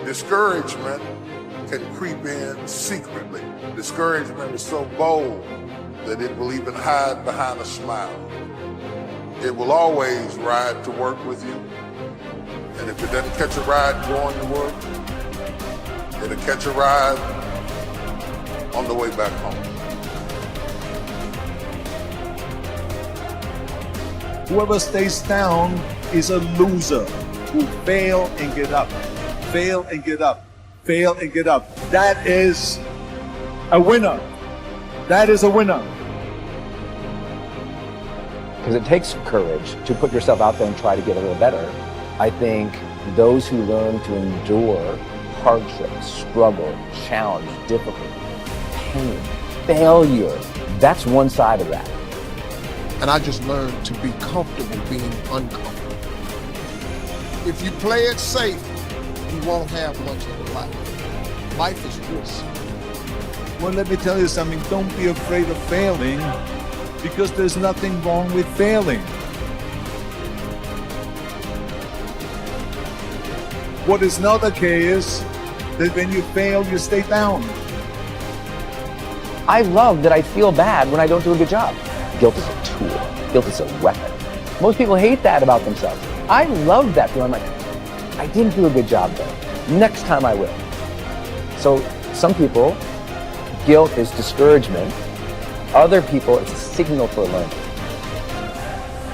Discouragement can creep in secretly. Discouragement is so bold that it will even hide behind a smile. It will always ride to work with you. And if it doesn't catch a ride going to work, it'll catch a ride on the way back home. Whoever stays down is a loser who fail and get up, fail and get up, fail and get up. That is a winner. That is a winner. Because it takes courage to put yourself out there and try to get a little better. I think those who learn to endure hardship, struggle, challenge, difficulty, pain, failure, that's one side of that. And I just learned to be comfortable being uncomfortable. If you play it safe, you won't have much of a life. Life is risk. Well, let me tell you something. Don't be afraid of failing, because there's nothing wrong with failing. What is not okay is that when you fail, you stay down. I love that I feel bad when I don't do a good job. Guilt is a tool. Guilt is a weapon. Most people hate that about themselves. I love that feeling. I'm like, I didn't do a good job though. Next time I will. So some people, guilt is discouragement. Other people, it's a signal for learning.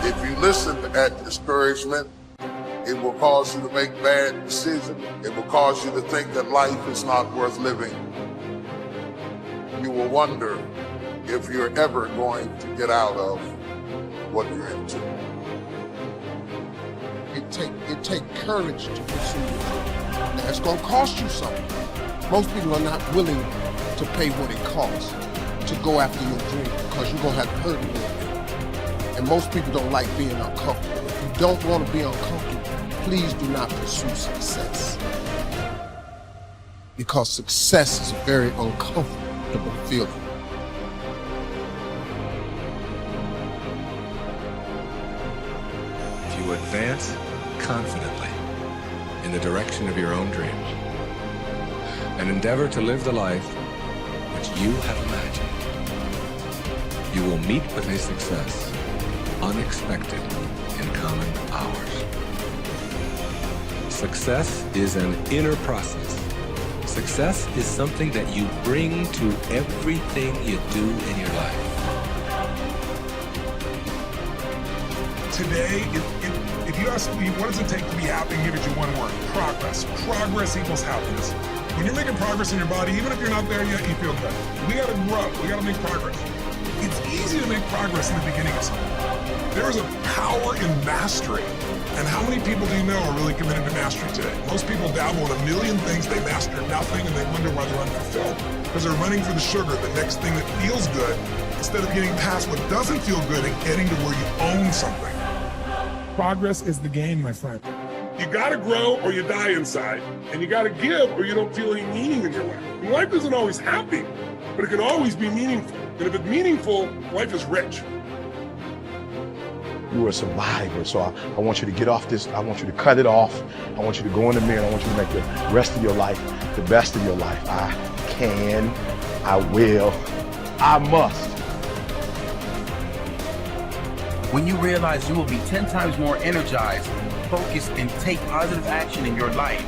If you listen at discouragement, it will cause you to make bad decisions. It will cause you to think that life is not worth living. You will wonder if you're ever going to get out of what you're into. It take courage to pursue your dream. Now, it's going to cost you something. Most people are not willing to pay what it costs to go after your dream, because you're going to have to hurt a little bit. And most people don't like being uncomfortable. If you don't want to be uncomfortable, please do not pursue success. Because success is a very uncomfortable feeling. If you advance confidently in the direction of your own dreams and endeavor to live the life which you have imagined, you will meet with a success unexpected in common hours. Success is an inner process. Success is something that you bring to everything you do in your life. Today, if you ask me, what does it take to be happy, give it you one word: progress. Progress equals happiness. When you're making progress in your body, even if you're not there yet, you feel good. We gotta grow, we gotta make progress. It's easy to make progress in the beginning of something. There is a power in mastery. And how many people do you know are really committed to mastery today? Most people dabble in a million things, they master nothing, and they wonder why they're unfulfilled. Because they're running for the sugar, the next thing that feels good, instead of getting past what doesn't feel good and getting to where you own something. Progress is the game, my friend. You gotta grow or you die inside. And you gotta give or you don't feel any meaning in your life. And life isn't always happy, but it can always be meaningful. And if it's meaningful, life is rich. You're a survivor, so I want you to get off this. I want you to cut it off. I want you to go in the mirror. I want you to make the rest of your life the best of your life. I can, I will, I must. When you realize you will be 10 times more energized, focused, and take positive action in your life,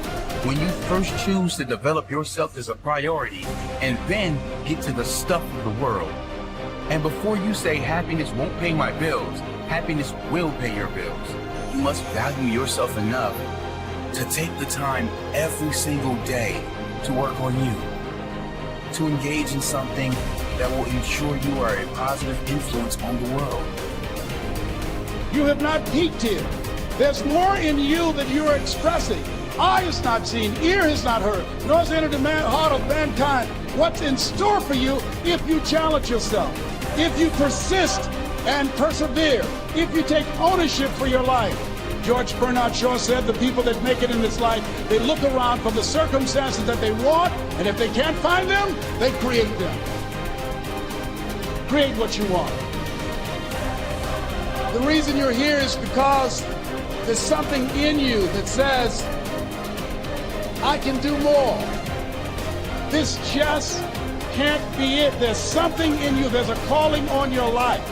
when you first choose to develop yourself as a priority and then get to the stuff of the world. And before you say happiness won't pay my bills, happiness will pay your bills. You must value yourself enough to take the time every single day to work on you, to engage in something that will ensure you are a positive influence on the world. You have not peaked here. There's more in you that you are expressing. Eye has not seen, ear has not heard, nor has entered the heart of mankind what's in store for you if you challenge yourself, if you persist and persevere, if you take ownership for your life. George Bernard Shaw said the people that make it in this life, they look around for the circumstances that they want, and if they can't find them, they create them. Create what you want. The reason you're here is because there's something in you that says, I can do more. This just can't be it. There's something in you. There's a calling on your life.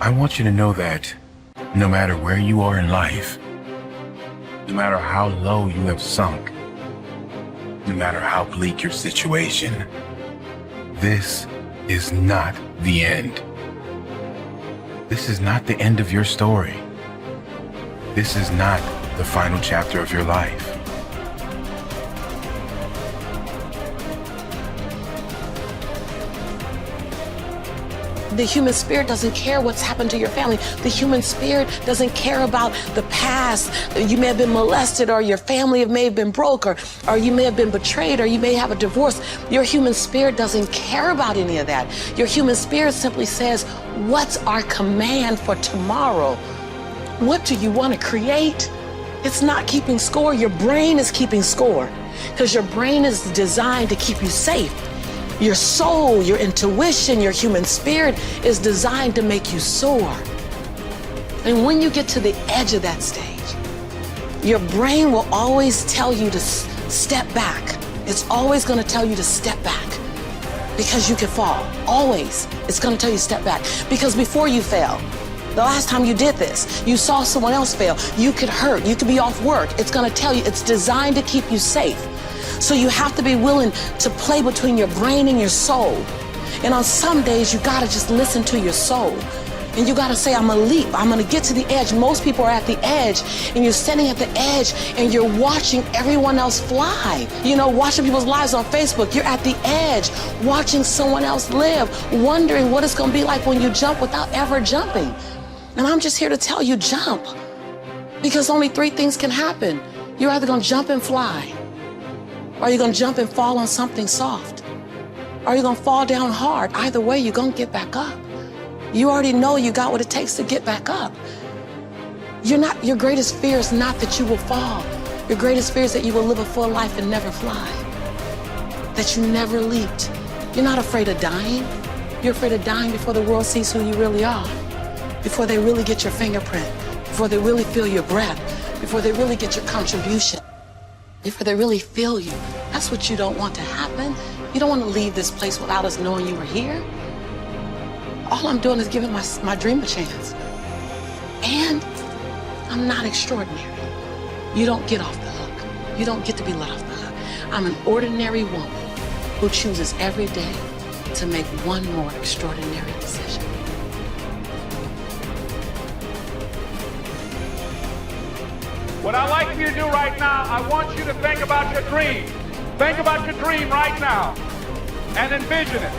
I want you to know that no matter where you are in life, no matter how low you have sunk, no matter how bleak your situation, this is not the end. This is not the end of your story. This is not the final chapter of your life. The human spirit doesn't care what's happened to your family. The human spirit doesn't care about the past. You may have been molested, or your family may have been broke, or you may have been betrayed, or you may have a divorce. Your human spirit doesn't care about any of that. Your human spirit simply says, what's our command for tomorrow? What do you want to create? It's not keeping score. Your brain is keeping score, because your brain is designed to keep you safe. Your soul, your intuition, your human spirit is designed to make you soar. And when you get to the edge of that stage, your brain will always tell you to step back. It's always going to tell you to step back, because you can fall. Always. It's going to tell you to step back. Because before you fail, the last time you did this, you saw someone else fail. You could hurt. You could be off work. It's going to tell you. It's designed to keep you safe. So you have to be willing to play between your brain and your soul. And on some days, you got to just listen to your soul. And you got to say, I'm going to leap. I'm going to get to the edge. Most people are at the edge, and you're standing at the edge, and you're watching everyone else fly. You know, watching people's lives on Facebook. You're at the edge, watching someone else live, wondering what it's going to be like when you jump without ever jumping. And I'm just here to tell you, jump. Because only three things can happen. You're either going to jump and fly, or you're going to jump and fall on something soft, or you're going to fall down hard. Either way, you're going to get back up. You already know you got what it takes to get back up. Your greatest fear is not that you will fall. Your greatest fear is that you will live a full life and never fly, that you never leaped. You're not afraid of dying. You're afraid of dying before the world sees who you really are, before they really get your fingerprint, before they really feel your breath, before they really get your contribution, before they really feel you. That's what you don't want to happen. You don't want to leave this place without us knowing you were here. All I'm doing is giving my dream a chance. And I'm not extraordinary. You don't get off the hook. You don't get to be let off the hook. I'm an ordinary woman who chooses every day to make one more extraordinary decision. What I'd like you to do right now, I want you to think about your dream. Think about your dream right now and envision it.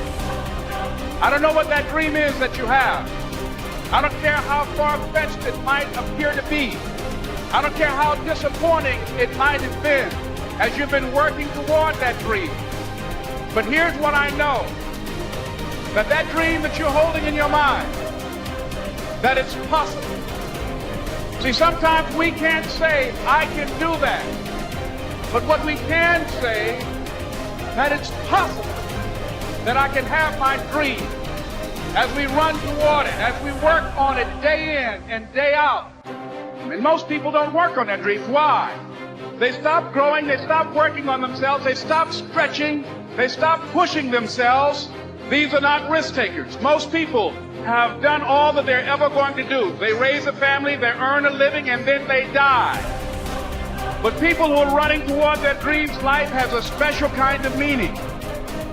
I don't know what that dream is that you have. I don't care how far-fetched it might appear to be. I don't care how disappointing it might have been as you've been working toward that dream. But here's what I know, that dream that you're holding in your mind, that it's possible. See, sometimes we can't say, I can do that. But what we can say, that it's possible that I can have my dream. As we run toward it, as we work on it day in and day out. And most people don't work on their dreams. Why? They stop growing, they stop working on themselves, they stop stretching, they stop pushing themselves. These are not risk takers. Most people have done all that they're ever going to do. They raise a family, they earn a living, and then they die. But people who are running toward their dreams, life has a special kind of meaning.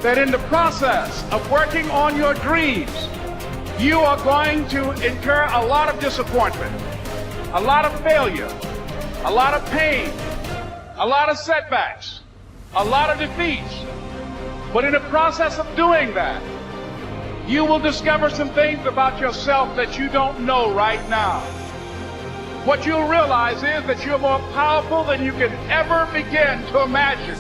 That in the process of working on your dreams, you are going to incur a lot of disappointment, a lot of failure, a lot of pain, a lot of setbacks, a lot of defeats. But in the process of doing that, you will discover some things about yourself that you don't know right now. What you'll realize is that you're more powerful than you can ever begin to imagine.